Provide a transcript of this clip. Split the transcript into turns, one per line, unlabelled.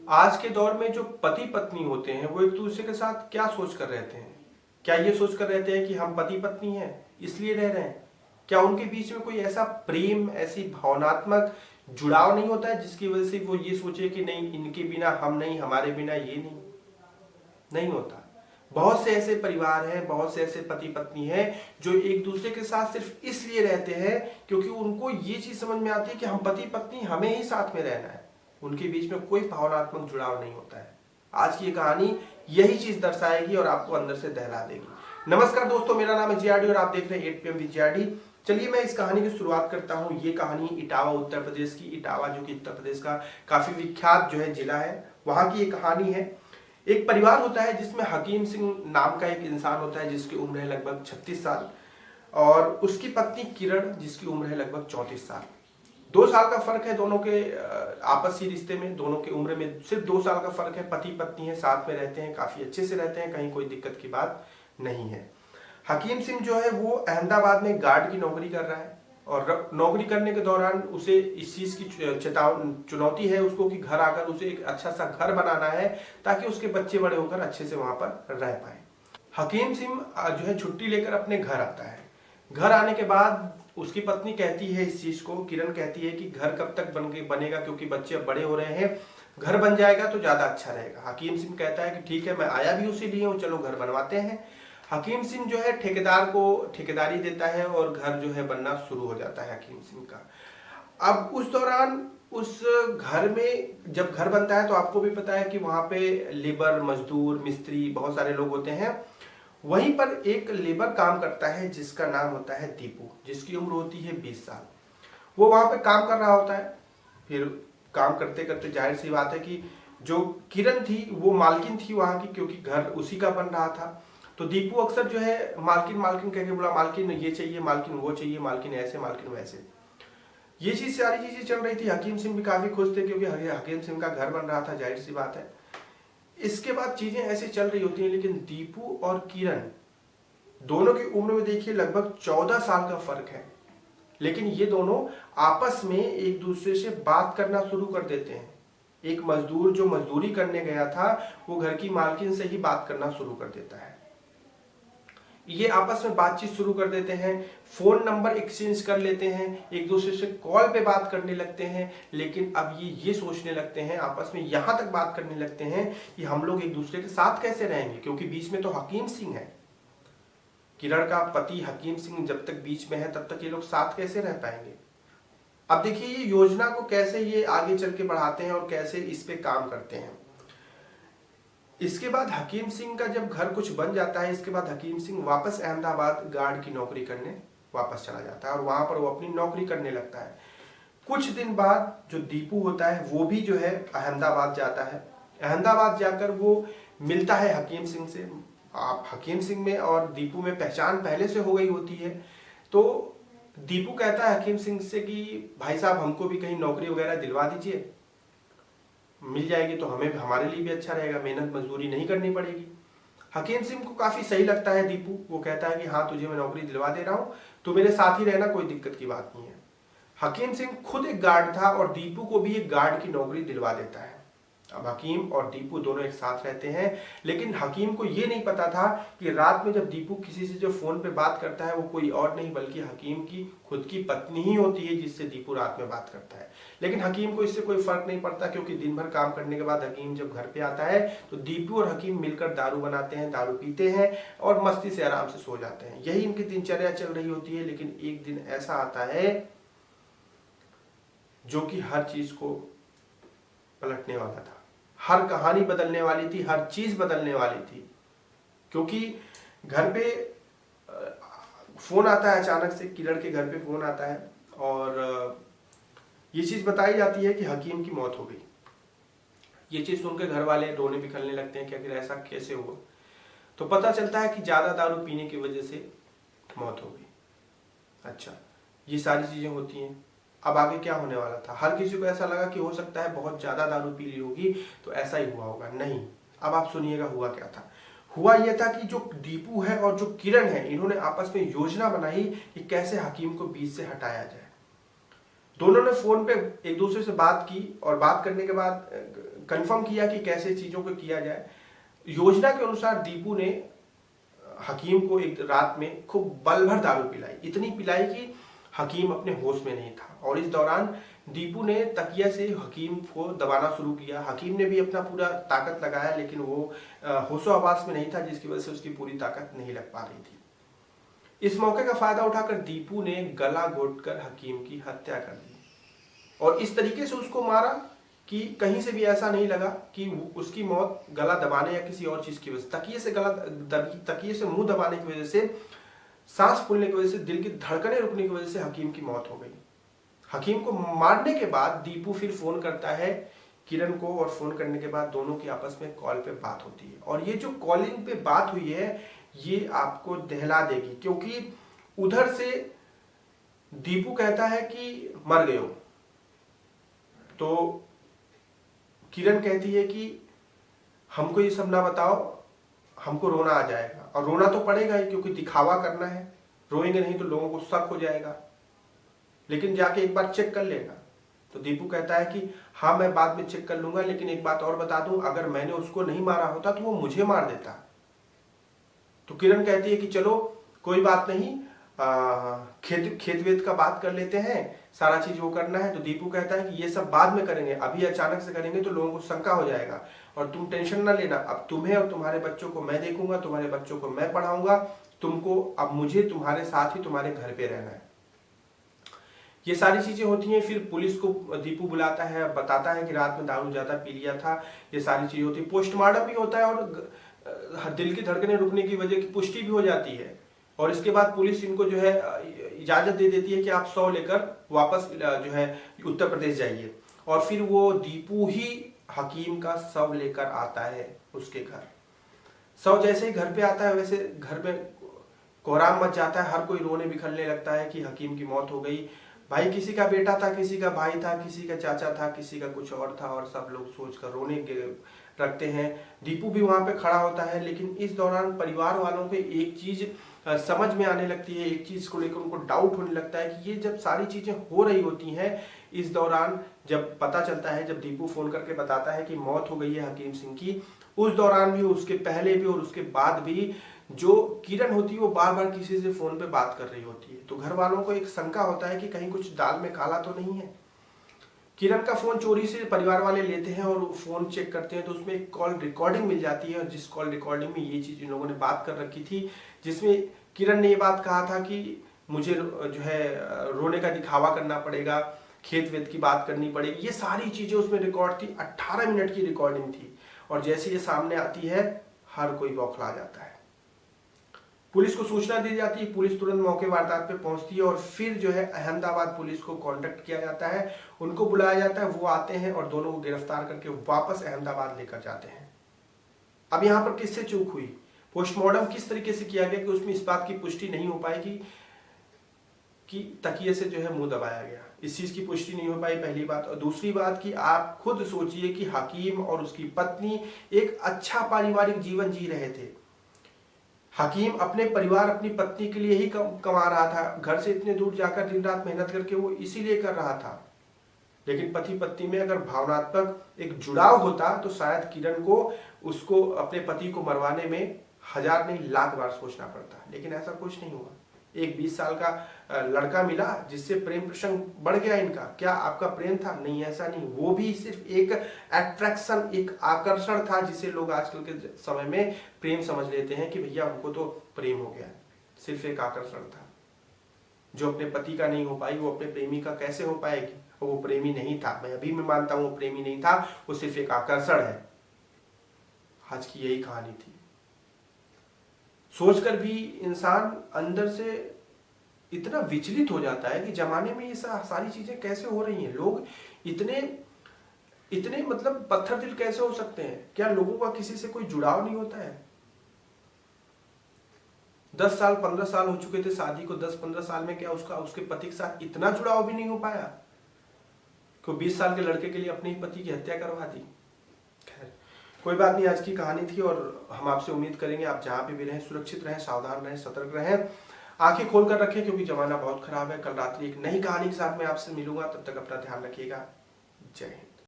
आज के दौर में जो पति पत्नी होते हैं वो एक दूसरे के साथ क्या सोच कर रहते हैं? क्या ये सोच कर रहते हैं कि हम पति पत्नी हैं इसलिए रह रहे हैं? क्या उनके बीच में कोई ऐसा प्रेम, ऐसी भावनात्मक जुड़ाव नहीं होता है जिसकी वजह से वो ये सोचे कि नहीं, इनके बिना हम नहीं, हमारे बिना ये नहीं? नहीं होता। बहुत से ऐसे परिवार हैं, बहुत से ऐसे पति पत्नी हैं जो एक दूसरे के साथ सिर्फ इसलिए रहते हैं क्योंकि उनको ये चीज समझ में आती है कि हम पति पत्नी, हमें ही साथ में रहना है। उनके बीच में कोई भावनात्मक जुड़ाव नहीं होता है। आज की ये कहानी यही चीज दर्शाएगी और आपको अंदर से दहला देगी। नमस्कार दोस्तों, मेरा नाम है जीआरडी और आप देख रहे हैं 8 PM विद जीआरडी। चलिए मैं इस कहानी की शुरुआत करता हूँ। ये कहानी इटावा उत्तर प्रदेश की, इटावा जो कि उत्तर प्रदेश का काफी विख्यात जो है जिला है, वहां की ये कहानी है। एक परिवार होता है जिसमें हकीम सिंह नाम का एक इंसान होता है जिसकी उम्र है लगभग 36 साल, और उसकी पत्नी किरण जिसकी उम्र है लगभग 34 साल। 2 साल का फर्क है दोनों के आपसी रिश्ते में। दोनों की उम्र में सिर्फ 2 साल का फर्क है। पति पत्नी है, साथ में रहते हैं, काफी अच्छे से रहते हैं, कहीं कोई दिक्कत की बात नहीं है। हकीम सिंह जो है वो अहमदाबाद में गार्ड की नौकरी कर रहा है, और नौकरी करने के दौरान उसे इस चीज की चुनौती है उसको कि घर आकर उसे एक अच्छा सा घर बनाना है ताकि उसके बच्चे बड़े होकर अच्छे से वहां पर रह पाए। हकीम सिंह जो है छुट्टी लेकर अपने घर आता है। घर आने के बाद उसकी पत्नी कहती है इस चीज को, किरण कहती है कि घर कब तक बनेगा, क्योंकि बच्चे अब बड़े हो रहे हैं, घर बन जाएगा तो ज्यादा अच्छा रहेगा। हकीम सिंह कहता है कि ठीक है, मैं आया भी उसी लिए हूँ, चलो घर बनवाते हैं। हकीम सिंह जो है ठेकेदार को ठेकेदारी देता है और घर जो है बनना शुरू हो जाता है हकीम सिंह का। अब उस दौरान उस घर में जब घर बनता है तो आपको भी पता है कि वहां पे लेबर, मजदूर, मिस्त्री, बहुत सारे लोग होते हैं। वहीं पर एक लेबर काम करता है जिसका नाम होता है दीपू, जिसकी उम्र होती है 20 साल। वो वहां पे काम कर रहा होता है। फिर काम करते करते जाहिर सी बात है कि जो किरण थी वो मालकिन थी वहां की, क्योंकि घर उसी का बन रहा था। तो दीपू अक्सर जो है मालकिन मालकिन कह के बोला, मालकिन ये चाहिए, मालकिन वो चाहिए, मालकिन ऐसे, मालकिन वैसे। ये चीज, सारी चीजें चल रही थी। हकीम सिंह भी काफी खुश थे क्योंकि हकीम सिंह का घर बन रहा था, जाहिर सी बात है। इसके बाद चीजें ऐसे चल रही होती हैं, लेकिन दीपू और किरण दोनों की उम्र में देखिए लगभग 14 साल का फर्क है। लेकिन ये दोनों आपस में एक दूसरे से बात करना शुरू कर देते हैं। एक मजदूर जो मजदूरी करने गया था वो घर की मालकिन से ही बात करना शुरू कर देता है। ये आपस में बातचीत शुरू कर देते हैं, फोन नंबर एक्सचेंज कर लेते हैं, एक दूसरे से कॉल पे बात करने लगते हैं। लेकिन अब ये सोचने लगते हैं, आपस में यहां तक बात करने लगते हैं कि हम लोग एक दूसरे के साथ कैसे रहेंगे, क्योंकि बीच में तो हकीम सिंह है। किरण का पति हकीम सिंह जब तक बीच में है तब तक ये लोग साथ कैसे रह पाएंगे। अब देखिए ये योजना को कैसे ये आगे चल के बढ़ाते हैं और कैसे इस पे काम करते हैं। इसके बाद हकीम सिंह का जब घर कुछ बन जाता है, इसके बाद हकीम सिंह वापस अहमदाबाद गार्ड की नौकरी करने वापस चला जाता है और वहां पर वो अपनी नौकरी करने लगता है। कुछ दिन बाद जो दीपू होता है वो भी जो है अहमदाबाद जाता है। अहमदाबाद जाकर वो मिलता है हकीम सिंह से। आप हकीम सिंह में और दीपू में पहचान पहले से हो गई होती है। तो दीपू कहता है हकीम सिंह से कि भाई साहब, हमको भी कहीं नौकरी वगैरह दिलवा दीजिए, मिल जाएगी तो हमें, हमारे लिए भी अच्छा रहेगा, मेहनत मजदूरी नहीं करनी पड़ेगी। हकीम सिंह को काफी सही लगता है दीपू। वो कहता है कि हाँ, तुझे मैं नौकरी दिलवा दे रहा हूँ, तो मेरे साथ ही रहना, कोई दिक्कत की बात नहीं है। हकीम सिंह खुद एक गार्ड था और दीपू को भी एक गार्ड की नौकरी दिलवा देता है। अब हकीम और दीपू दोनों एक साथ रहते हैं, लेकिन हकीम को यह नहीं पता था कि रात में जब दीपू किसी से जो फोन पे बात करता है वो कोई और नहीं बल्कि हकीम की खुद की पत्नी ही होती है जिससे दीपू रात में बात करता है। लेकिन हकीम को इससे कोई फर्क नहीं पड़ता, क्योंकि दिन भर काम करने के बाद हकीम जब घर पे आता है तो दीपू और हकीम मिलकर दारू बनाते हैं, दारू पीते हैं और मस्ती से आराम से सो जाते हैं। यही इनकी दिनचर्या चल रही होती है। लेकिन एक दिन ऐसा आता है जो कि हर चीज को पलटने वाला था, हर कहानी बदलने वाली थी, हर चीज बदलने वाली थी। क्योंकि घर पे फोन आता है अचानक से, किरण के घर पे फोन आता है और ये चीज बताई जाती है कि हकीम की मौत हो गई। ये चीज सुनकर घर वाले रोने बिखरने लगते हैं कि आखिर ऐसा कैसे हुआ। तो पता चलता है कि ज्यादा दारू पीने की वजह से मौत हो गई। अच्छा, ये सारी चीजें होती हैं। अब आगे क्या होने वाला था? हर किसी को ऐसा लगा कि हो सकता है बहुत ज्यादा दारू पी ली होगी तो ऐसा ही हुआ होगा। नहीं, अब आप सुनिएगा हुआ क्या था। हुआ यह था कि जो दीपू है और जो किरण है, इन्होंने आपस में योजना बनाई कि कैसे हकीम को बीच से हटाया जाए। दोनों ने फोन पे एक दूसरे से बात की और बात करने के बाद कंफर्म किया कि कैसे चीज़ों को किया जाए। योजना के अनुसार दीपू ने हकीम को एक रात में खूब बल भर दारू पिलाई, इतनी पिलाई कि हकीम अपने होश में नहीं था। और इस दौरान दीपू ने तकिया से हकीम को दबाना शुरू किया। हकीम ने भी अपना पूरा ताकत लगाया, लेकिन वो होशो हवास में नहीं था, जिसकी वजह से उसकी पूरी ताकत नहीं लग पा रही थी। इस मौके का फायदा उठाकर दीपू ने गला घोटकर हकीम की हत्या कर दी और इस तरीके से उसको मारा कि कहीं से भी ऐसा नहीं लगा कि उसकी मौत गला दबाने या किसी और चीज की वजह से, तकिए से मुंह दबाने की वजह से, सांस फूलने की वजह से, दिल की धड़कनें रुकने की वजह से हकीम की मौत हो गई। हकीम को मारने के बाद दीपू फिर फोन करता है किरण को और फोन करने के बाद दोनों की आपस में कॉल पे बात होती है। और ये जो कॉलिंग पे बात हुई है ये आपको दहला देगी, क्योंकि उधर से दीपू कहता है कि मर गए हो, तो किरण कहती है कि हमको ये सब ना बताओ, हमको रोना आ जाएगा। और रोना तो पड़ेगा ही, क्योंकि दिखावा करना है, रोएंगे नहीं तो लोगों को शक हो जाएगा, लेकिन जाके एक बार चेक कर लेगा। तो दीपू कहता है कि हाँ मैं बाद में चेक कर लूंगा, लेकिन एक बात और बता दूं, अगर मैंने उसको नहीं मारा होता तो वो मुझे मार देता। तो किरण कहती है कि चलो कोई बात नहीं, खेत वेत का बात कर लेते हैं, सारा चीज वो करना है। तो दीपू कहता है कि ये सब बाद में करेंगे, अभी अचानक से करेंगे तो लोगों को शंका हो जाएगा, और तुम टेंशन ना लेना, अब तुम्हें और तुम्हारे बच्चों को मैं देखूंगा, तुम्हारे बच्चों को मैं पढ़ाऊंगा, तुमको अब मुझे तुम्हारे साथ ही तुम्हारे घर पे रहना है। ये सारी चीजें होती हैं। फिर पुलिस को दीपू बुलाता है, बताता है कि रात में दारू ज्यादा पी लिया था, ये सारी चीजें होती है। पोस्टमार्टम भी होता है और दिल की धड़कनें रुकने की वजह की पुष्टि भी हो जाती है। और इसके बाद पुलिस इनको जो है इजाजत दे देती है कि आप शव लेकर वापस जो है उत्तर प्रदेश जाइए। और फिर वो दीपू ही हकीम का शव लेकर आता है उसके घर। शव जैसे ही घर पे आता है वैसे घर में कोहराम मच जाता है, हर कोई रोने बिखरने लगता है कि हकीम की मौत हो गई। भाई किसी का बेटा था, किसी का भाई था, किसी का चाचा था, किसी का कुछ और था, और सब लोग सोचकर रोने रखते हैं। दीपू भी वहां पे खड़ा होता है, लेकिन इस दौरान परिवार वालों को एक चीज समझ में आने लगती है, एक चीज को लेकर उनको डाउट होने लगता है कि ये जब सारी चीजें हो रही होती हैं, इस दौरान जब पता चलता है, जब दीपू फोन करके बताता है कि मौत हो गई है हकीम सिंह की, उस दौरान भी, उसके पहले भी और उसके बाद भी जो किरण होती है वो बार बार किसी से फोन पे बात कर रही होती है। तो घर वालों को एक शंका होता है कि कहीं कुछ दाल में काला तो नहीं है। किरण का फोन चोरी से परिवार वाले लेते हैं और फोन चेक करते हैं, तो उसमें एक कॉल रिकॉर्डिंग मिल जाती है, और जिस कॉल रिकॉर्डिंग में ये चीज इन लोगों ने बात कर रखी थी, जिसमें किरण ने ये बात कहा था कि मुझे जो है रोने का दिखावा करना पड़ेगा, खेत वेत की बात करनी पड़ेगी, ये सारी चीजें उसमें रिकॉर्ड थी। 18 मिनट की रिकॉर्डिंग थी, और जैसे ये सामने आती है हर कोई बौखला जाता है। पुलिस को सूचना दी जाती है, पुलिस तुरंत मौके वारदात पे पहुंचती है, और फिर जो है अहमदाबाद पुलिस को कांटेक्ट किया जाता है, उनको बुलाया जाता है, वो आते हैं और दोनों को गिरफ्तार करके वापस अहमदाबाद लेकर जाते हैं। अब यहाँ पर किससे चूक हुई? पोस्टमार्टम किस तरीके से किया गया कि उसमें इस बात की पुष्टि नहीं हो पाएगी कि तकिए से जो है मुंह दबाया गया, इस चीज की पुष्टि नहीं हो पाई, पहली बात। और दूसरी बात कि आप खुद सोचिए कि हकीम और उसकी पत्नी एक अच्छा पारिवारिक जीवन जी रहे थे। हकीम अपने परिवार, अपनी पत्नी के लिए ही कमा रहा था, घर से इतने दूर जाकर दिन रात मेहनत करके वो इसीलिए कर रहा था। लेकिन पति पत्नी में अगर भावनात्मक एक जुड़ाव होता तो शायद किरण को उसको अपने पति को मरवाने में 1000 नहीं लाख बार सोचना पड़ता, लेकिन ऐसा कुछ नहीं हुआ। एक 20 साल का लड़का मिला जिससे प्रेम प्रसंग बढ़ गया इनका। क्या आपका प्रेम था? नहीं, ऐसा नहीं, वो भी सिर्फ एक अट्रैक्शन, एक आकर्षण था, जिसे लोग आजकल के समय में प्रेम समझ लेते हैं कि भैया हमको तो प्रेम हो गया। सिर्फ एक आकर्षण था। जो अपने पति का नहीं हो पाई वो अपने प्रेमी का कैसे हो पाएगी? वो प्रेमी नहीं था, मैं अभी भी मानता हूं वो प्रेमी नहीं था, वो सिर्फ एक आकर्षण है। आज की यही कहानी थी। सोचकर भी इंसान अंदर से इतना विचलित हो जाता है कि जमाने में ये सारी चीजें कैसे हो रही हैं। लोग इतने इतने मतलब पत्थर दिल कैसे हो सकते हैं? क्या लोगों का किसी से कोई जुड़ाव नहीं होता है? 10 साल 15 साल हो चुके थे शादी को, 10-15 साल में क्या उसके पति के साथ इतना जुड़ाव भी नहीं हो पाया कि 20 साल के लड़के के लिए अपने ही पति की हत्या करवा दी। खैर कोई बात नहीं, आज की कहानी थी, और हम आपसे उम्मीद करेंगे आप जहां पे भी रहें सुरक्षित रहें, सावधान रहें, सतर्क रहें, आंखें खोल कर रखें, क्योंकि जमाना बहुत खराब है। कल रात्रि एक नई कहानी के साथ मैं आपसे मिलूंगा, तब तक अपना ध्यान रखिएगा। जय हिंद।